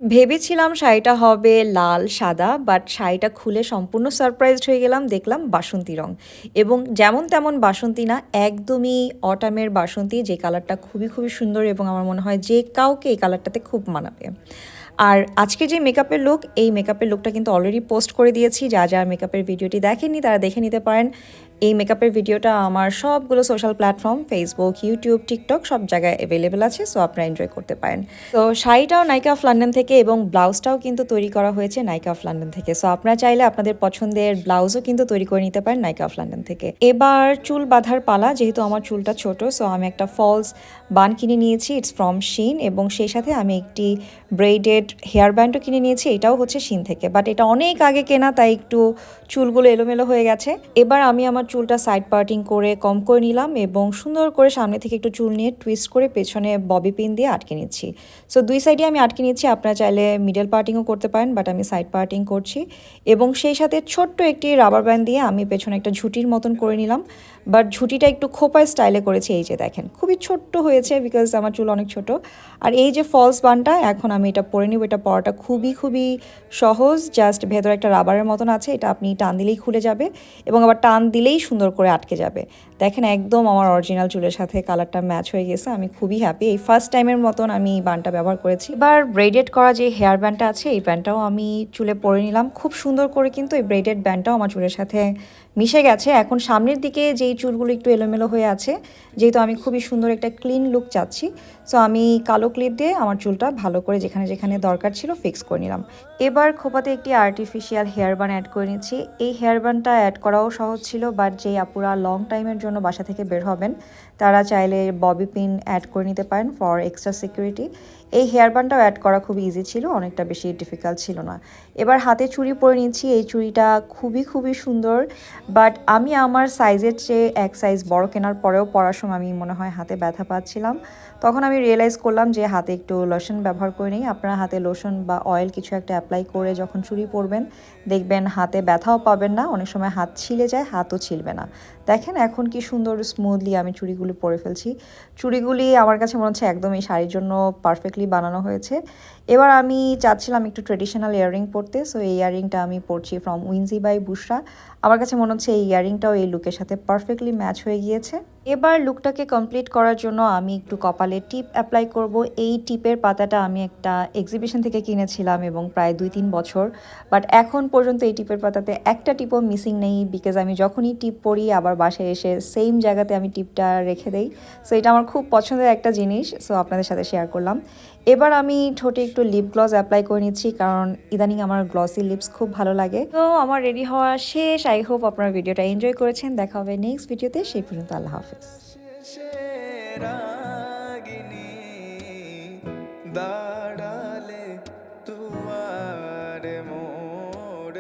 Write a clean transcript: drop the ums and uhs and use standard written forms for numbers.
ভেবেছিলাম শাড়িটা হবে লাল সাদা, বাট শাড়িটা খুলে সম্পূর্ণ সারপ্রাইজড হয়ে গেলাম, দেখলাম বাসন্তী রং। এবং যেমন তেমন বাসন্তী না, একদমই অটামের বাসন্তী, যে কালারটা খুবই খুবই সুন্দর এবং আমার মনে হয় যে কাউকে এই কালারটাতে খুব মানাবে। আর আজকে যে মেকআপের লুক, এই মেকআপের লুকটা কিন্তু অলরেডি পোস্ট করে দিয়েছি। যা যা মেকআপের ভিডিওটি দেখেননি তারা দেখে নিতে পারেন। এই মেকআপের ভিডিওটা আমার সবগুলো social platform, Facebook, YouTube, TikTok সব জায়গায় অ্যাভেলেবেল আছে, সো আপনারা এনজয় করতে পারেন। তো শাড়িটাও নাইকা অফ লন্ডন থেকে এবং ব্লাউজটাও কিন্তু তৈরি করা হয়েছে নাইকা অফ লন্ডন থেকে। সো আপনারা চাইলে আপনাদের পছন্দের ব্লাউজও কিন্তু তৈরি করে নিতে পারেন নাইকা অফ লন্ডন থেকে। এবার চুল বাঁধার পালা, যেহেতু আমার চুলটা ছোট, সো আমি একটা ফলস বান কিনে নিয়েছি, ইটস ফ্রম শিন, এবং সেই সাথে আমি একটি ব্রেইডেড হেয়ার ব্যান্ডও কিনে নিয়েছি, এটাও হচ্ছে শিন থেকে, বাট এটা অনেক আগে কেনা, তাই একটু চুলগুলো এলোমেলো হয়ে গেছে। এবার আমি আমার চুলটা সাইড পার্টিং করে কম করে নিলাম এবং সুন্দর করে সামনে থেকে একটু চুল নিয়ে টুইস্ট করে পেছনে ববি পিন দিয়ে আটকে নিচ্ছি। সো দুই সাইডে আমি আটকে নিচ্ছি, আপনারা চাইলে মিডল পার্টিংও করতে পারেন, বাট আমি সাইড পার্টিং করছি। এবং সেই সাথে ছোট্ট একটি রাবার ব্যান্ড দিয়ে আমি পেছনে একটা ঝুঁটির মতন করে নিলাম, বাট ঝুঁটিটা একটু খোপায় স্টাইলে করেছি। এই যে দেখেন, খুবই ছোট্ট হয়েছে বিকজ আমার চুল অনেক ছোট। আর এই যে ফলস বানটা, এখন আমি এটা পরে নিব। এটা পরাটা খুবই খুবই সহজ, জাস্ট ভেতরে একটা রাবারের মতন আছে, এটা আপনি টান দিলেই খুলে যাবে এবং আবার টান দিলেই সুন্দর করে আটকে যাবে। দেখেন, একদম আমার অরিজিনাল চুলের সাথে কালারটা ম্যাচ হয়ে গেছে। আমি খুবই হ্যাপি, এই ফার্স্ট টাইমের মতন আমি এই বানটা ব্যবহার করেছি। এবার ব্রেডেড করা যে হেয়ার ব্যান্ডটা আছে, এই ব্যান্ডটাও আমি চুলে পরে নিলাম খুব সুন্দর করে, কিন্তু এই ব্রেডেড ব্যান্ডটাও আমার চুলের সাথে মিশে গেছে। এখন সামনের দিকে যেই চুলগুলো একটু এলোমেলো হয়ে আছে, যেহেতু আমি খুবই সুন্দর একটা ক্লিন লুক চাচ্ছি, সো আমি কালো ক্লিপ দিয়ে আমার চুলটা ভালো করে যেখানে যেখানে দরকার ছিল ফিক্স করে নিলাম। এবার খোপাতে একটি আর্টিফিশিয়াল হেয়ার বান অ্যাড করে নিচ্ছি। এই হেয়ার বানটা অ্যাড করাও সহজ ছিল, বাট যেই আপুরা লং টাইমের জন্য বাসা থেকে বের হবেন তারা চাইলে ববি পিন অ্যাড করে নিতে পারেন ফর এক্সট্রা সিকিউরিটি। এই হেয়ার বানটাও অ্যাড করা খুবই ইজি ছিল, অনেকটা বেশি ডিফিকাল্ট ছিল না। এবার হাতে চুড়ি পরে নিচ্ছি। এই চুড়িটা খুবই খুবই সুন্দর, বাট আমি আমার সাইজের চেয়ে এক সাইজ বড় কেনার পরেও পরার সময় আমি মনে হয় হাতে ব্যথা পাচ্ছিলাম। তখন আমি রিয়েলাইজ করলাম যে হাতে একটু লোশন ব্যবহার করে নিই। আপনারা হাতে লোশন বা অয়েল কিছু একটা অ্যাপ্লাই করে যখন চুড়ি পরবেন, দেখবেন হাতে ব্যথাও পাবেন না, অনেক সময় হাত ছিলে যায়, হাতও ছিলবে না। দেখেন এখন কি সুন্দর স্মুথলি আমি চুড়িগুলি পরে ফেলছি। চুড়িগুলি আমার কাছে মনে হচ্ছে একদম এই শাড়ির জন্য পারফেক্টলি বানানো হয়েছে। এবার আমি চাচ্ছিলাম একটু ট্রেডিশনাল ইয়াররিং পরতে, সো এই ইয়াররিংটা আমি পরছি ফ্রম উইনজি বাই বুশরা। আমার কাছে মনে হচ্ছে এই ইয়াররিংটাও এই লুকের সাথে পারফেক্টলি ম্যাচ হয়ে গিয়েছে। এবার লুকটাকে কমপ্লিট করার জন্য আমি একটু কপালে টিপ অ্যাপ্লাই করব। এই টিপের পাতাটা আমি একটা এক্সিবিশন থেকে কিনেছিলাম এবং প্রায় 2-3 বছর, বাট এখন পর্যন্ত এই টিপের পাতাতে একটা টিপও মিসিং নেই, বিকজ আমি যখনই টিপ পরি আবার বাসায় এসে সেম জায়গাতে আমি টিপটা রেখে দেই। সো এটা আমার খুব পছন্দের একটা জিনিস, সো আপনাদের সাথে শেয়ার করলাম। এবার আমি ঠোঁটে একটু লিপ গ্লস অ্যাপ্লাই করে নিচ্ছি, কারণ ইদানিং আমার গ্লসি লিপস খুব ভালো লাগে। তো আমার রেডি হওয়া শেষ। আই হোপ আপনারা ভিডিওটা এনজয় করেছেন। দেখা হবে নেক্সট ভিডিওতে, সেই পর্যন্ত আল্লাহ হাফেজ। দাঁড়ালে তুয়ার মোড়